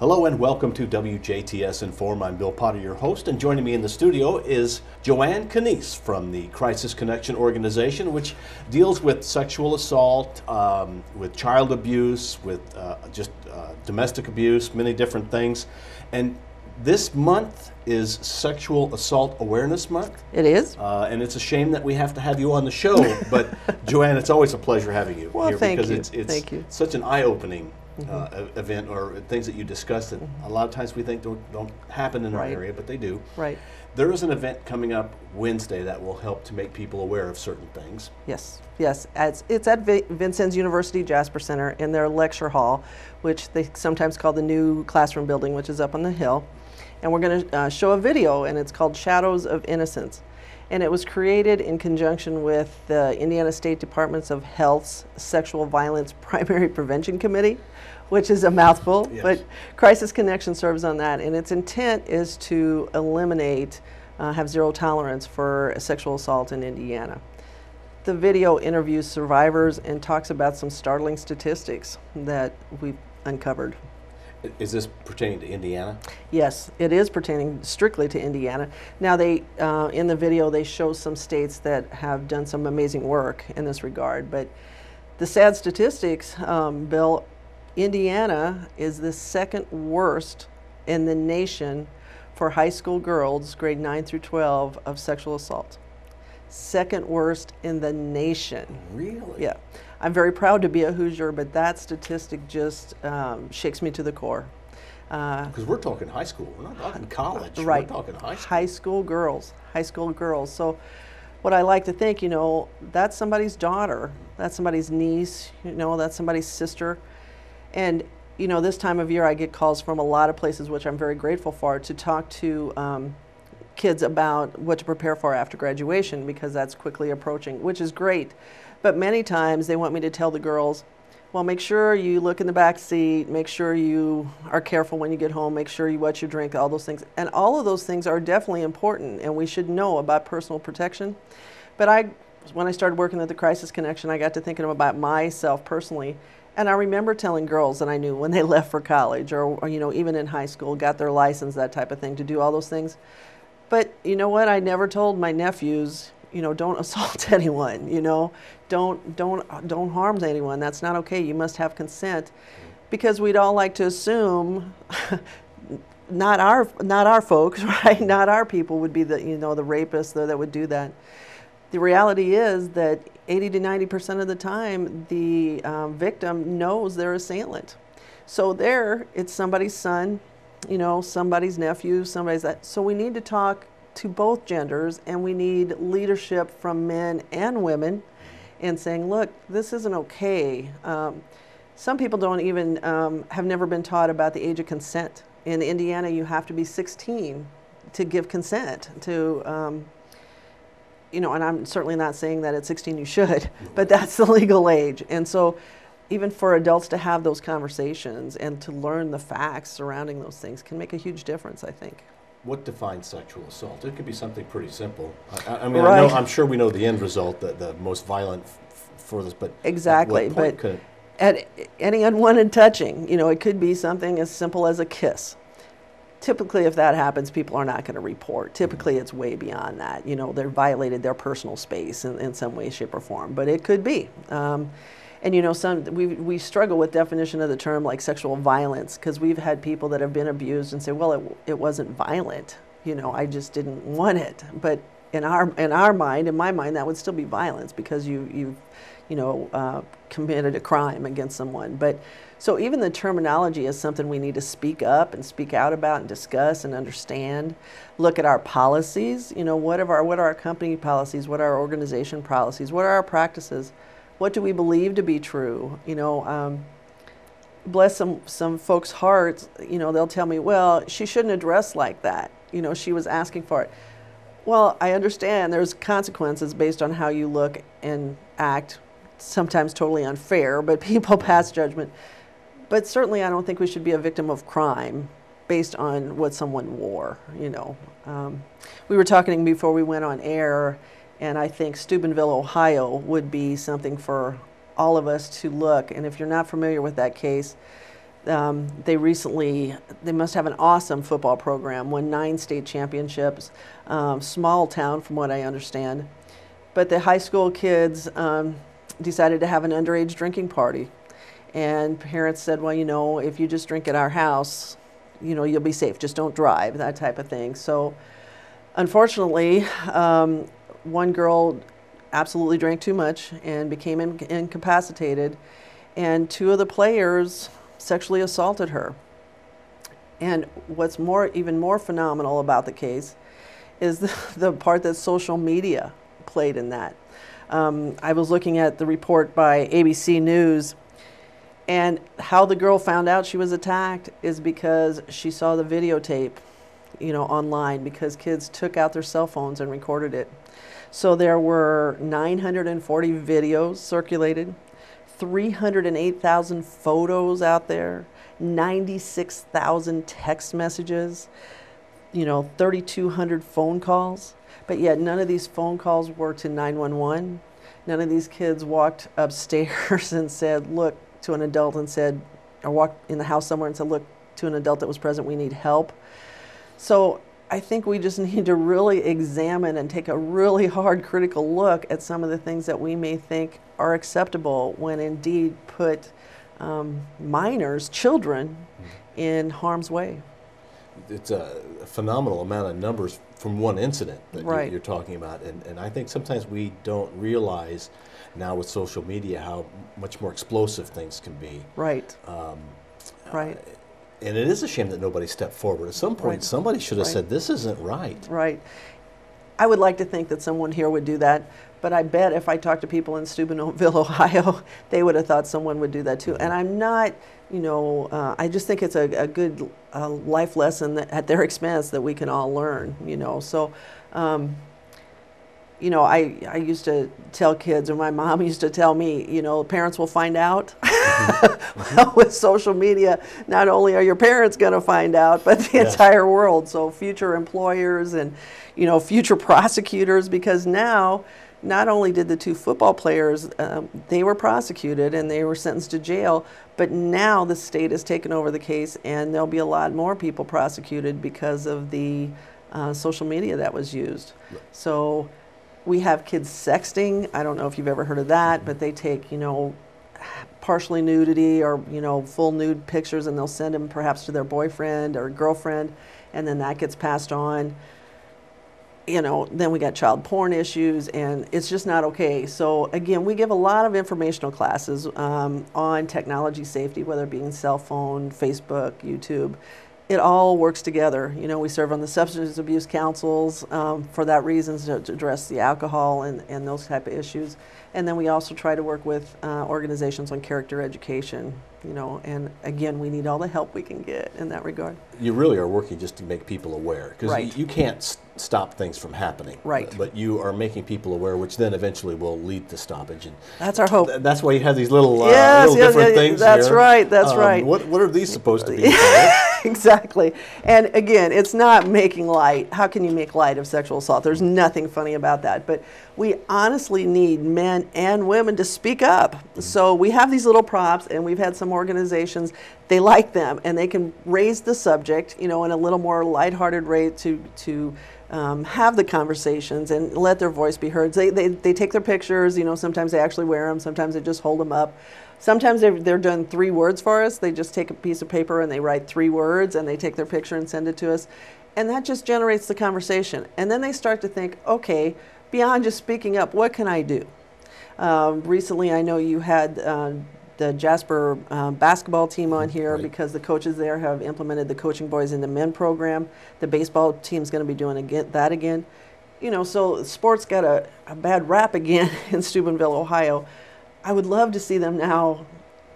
Hello and welcome to WJTS in.form. I'm Bill Potter, your host, and joining me in the studio is Joan Knies from the Crisis Connection organization, which deals with sexual assault, with child abuse, with domestic abuse, many different things. And this month is Sexual Assault Awareness Month. It is. And it's a shame that we have to have you on the show, but Joanne, it's always a pleasure having you here because it's such an eye-opening event, or things that you discuss that a lot of times we think don't happen in our area, but they do. Right. There is an event coming up Wednesday that will help to make people aware of certain things. Yes, yes. It's at Vincennes University Jasper Center in their lecture hall, which they sometimes call the new classroom building, which is up on the hill. And we're going to show a video, and it's called Shadows of Innocence. And it was created in conjunction with the Indiana State Departments of Health's Sexual Violence Primary Prevention Committee, which is a mouthful, yes. But Crisis Connection serves on that. And its intent is to eliminate, have zero tolerance for sexual assault in Indiana. The video interviews survivors and talks about some startling statistics that we've uncovered. Is this pertaining to Indiana? Yes, it is pertaining strictly to Indiana. Now, they in the video, they show some states that have done some amazing work in this regard. But the sad statistics, Bill, Indiana is the second worst in the nation for high school girls, grade 9 through 12, of sexual assault. Second worst in the nation. Really? Yeah. I'm very proud to be a Hoosier, but that statistic just shakes me to the core. Because we're talking high school, we're not talking college. Right. We're talking high school. High school girls. So what I like to think, you know, that's somebody's daughter, that's somebody's niece, you know, that's somebody's sister. And, you know, this time of year I get calls from a lot of places, which I'm very grateful for, to talk to kids about what to prepare for after graduation, because that's quickly approaching, which is great. But many times they want me to tell the girls, well, make sure you look in the back seat, make sure you are careful when you get home, make sure you watch your drink, all those things. And all of those things are definitely important, and we should know about personal protection. But when I started working at the Crisis Connection, I got to thinking about myself personally. And I remember telling girls that I knew when they left for college, or you know, even in high school, got their license, that type of thing, to do all those things. But you know what? I never told my nephews, you know, don't assault anyone, you know, don't harm anyone. That's not okay. You must have consent, because we'd all like to assume not our folks, right? Not our people would be the, you know, the rapists that would do that. The reality is that 80 to 90% of the time, the victim knows their assailant. So there, it's somebody's son, you know, somebody's nephew, somebody's that. So we need to talk to both genders, and we need leadership from men and women in saying, look, this isn't okay. Some people don't even, have never been taught about the age of consent. In Indiana, you have to be 16 to give consent to, you know, and I'm certainly not saying that at 16 you should, but that's the legal age. And so even for adults to have those conversations and to learn the facts surrounding those things can make a huge difference, I think. What defines sexual assault? It could be something pretty simple. I mean, right. I'm sure we know the end result, the most violent for this, but exactly. At what point could at any unwanted touching, you know, it could be something as simple as a kiss. Typically, if that happens, people are not going to report. Typically, it's way beyond that. You know, they're violated their personal space in some way, shape, or form. But it could be. And you know, we struggle with definition of the term, like sexual violence, because we've had people that have been abused and say, well, it wasn't violent. You know, I just didn't want it. But in our mind, in my mind, that would still be violence, because you know, committed a crime against someone. But so even the terminology is something we need to speak up and speak out about and discuss and understand. Look at our policies. You know, what are our company policies? What are our organization policies? What are our practices? What do we believe to be true? You know, bless some folks' hearts, you know, they'll tell me, well, she shouldn't have dressed like that. You know, she was asking for it. Well, I understand there's consequences based on how you look and act, sometimes totally unfair, but people pass judgment. But certainly I don't think we should be a victim of crime based on what someone wore, you know. We were talking before we went on air, and I think Steubenville, Ohio would be something for all of us to look. And if you're not familiar with that case, they recently, they must have an awesome football program, won 9 state championships, small town from what I understand. But the high school kids decided to have an underage drinking party. And parents said, well, you know, if you just drink at our house, you know, you'll be safe, just don't drive, that type of thing. So unfortunately, one girl absolutely drank too much and became incapacitated, and 2 of the players sexually assaulted her. And what's even more phenomenal about the case is the part that social media played in that. I was looking at the report by ABC News, and how the girl found out she was attacked is because she saw the videotape, you know, online, because kids took out their cell phones and recorded it. So there were 940 videos circulated, 308,000 photos out there, 96,000 text messages, you know, 3,200 phone calls. But yet none of these phone calls were to 911. None of these kids walked upstairs and said, look, to an adult and said, or walked in the house somewhere and said, look, to an adult that was present, we need help. So I think we just need to really examine and take a really hard critical look at some of the things that we may think are acceptable when indeed put minors, children, in harm's way. It's a phenomenal amount of numbers from one incident that Right. you're talking about. And I think sometimes we don't realize now with social media how much more explosive things can be. Right. Right. And it is a shame that nobody stepped forward. At some point, Right. somebody should have Right. said, this isn't right. Right. I would like to think that someone here would do that, but I bet if I talked to people in Steubenville, Ohio, they would have thought someone would do that too. And I'm not, you know, I just think it's a good life lesson that, at their expense, that we can all learn, you know. So, you know, I used to tell kids, or my mom used to tell me, you know, parents will find out. Well, with social media, not only are your parents going to find out, but the Yes. entire world. So future employers and, you know, future prosecutors, because now, not only did the 2 football players, they were prosecuted and they were sentenced to jail, but now the state has taken over the case, and there'll be a lot more people prosecuted because of the social media that was used. So we have kids sexting. I don't know if you've ever heard of that, but they take, you know, partially nudity or, you know, full nude pictures, and they'll send them perhaps to their boyfriend or girlfriend, and then that gets passed on. You know, then we got child porn issues, and it's just not okay. So again, we give a lot of informational classes on technology safety, whether it be in cell phone, Facebook, YouTube. It all works together. You know, we serve on the substance abuse councils for that reason, to address the alcohol and those type of issues. And then we also try to work with organizations on character education, you know, and again, we need all the help we can get in that regard. You really are working just to make people aware, because Right. you can't stop things from happening. Right. But you are making people aware, which then eventually will lead to stoppage. And That's our hope. that's why you have these little, Yes, little yes, different yes, things that's here. right, that's right. What are these supposed to be? Paul? Exactly. And again, it's not making light. How can you make light of sexual assault? There's nothing funny about that. But we honestly need men and women to speak up. So we have these little props, and we've had some organizations, they like them, and they can raise the subject, you know, in a little more lighthearted way to have the conversations and let their voice be heard. They take their pictures, you know, sometimes they actually wear them, sometimes they just hold them up. Sometimes they're done 3 words for us. They just take a piece of paper and they write 3 words, and they take their picture and send it to us. And that just generates the conversation. And then they start to think, okay, beyond just speaking up, what can I do? Recently, I know you had the Jasper basketball team on here, Right. because the coaches there have implemented the Coaching Boys into Men program. The baseball team's going to be doing that again. You know, so sports got a bad rap again in Steubenville, Ohio. I would love to see them now.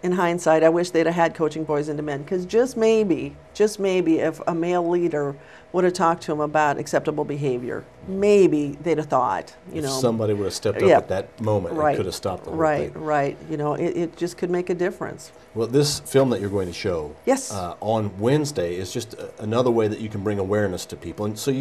In hindsight, I wish they'd have had Coaching Boys into Men, because just maybe, if a male leader would have talked to them about acceptable behavior, maybe they'd have thought, you If know. somebody would have stepped up Yeah. at that moment, Right. it could have stopped the whole Right, thing. right. You know, it just could make a difference. Well, this film that you're going to show Yes. on Wednesday is just another way that you can bring awareness to people. And so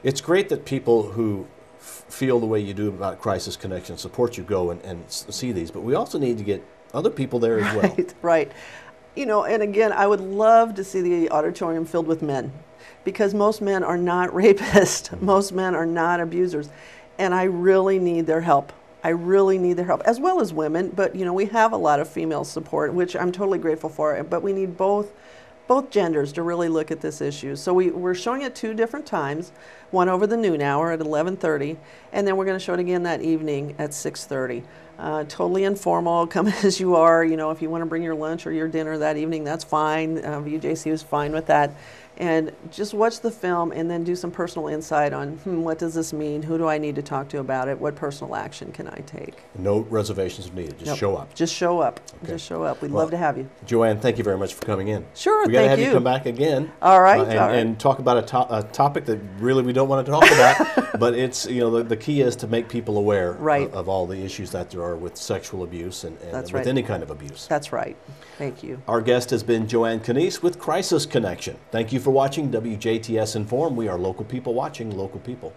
it's great that people who feel the way you do about Crisis Connection support you go and see these, but we also need to get other people there as well. Right, right. You know, and again, I would love to see the auditorium filled with men, because most men are not rapists. Most men are not abusers. And I really need their help. I really need their help, as well as women. But, you know, we have a lot of female support, which I'm totally grateful for. But we need both genders to really look at this issue. So we're showing it 2 different times, one over the noon hour at 11:30, and then we're going to show it again that evening at 6:30. Totally informal, come as you are. You know, if you want to bring your lunch or your dinner that evening, that's fine. WJC is fine with that. And just watch the film and then do some personal insight on, what does this mean? Who do I need to talk to about it? What personal action can I take? No reservations needed. Just show up. Just show up. Okay. Just show up. We'd love to have you. Joanne, thank you very much for coming in. Sure, we got to have you. you come back again. All right. And talk about a topic that really we don't want to talk about, but it's, you know, the key is to make people aware of all the issues that there are with sexual abuse and with any kind of abuse. That's right. Thank you. Our guest has been Joan Knies with Crisis Connection. Thank you for watching WJTS Inform. We are local people watching local people.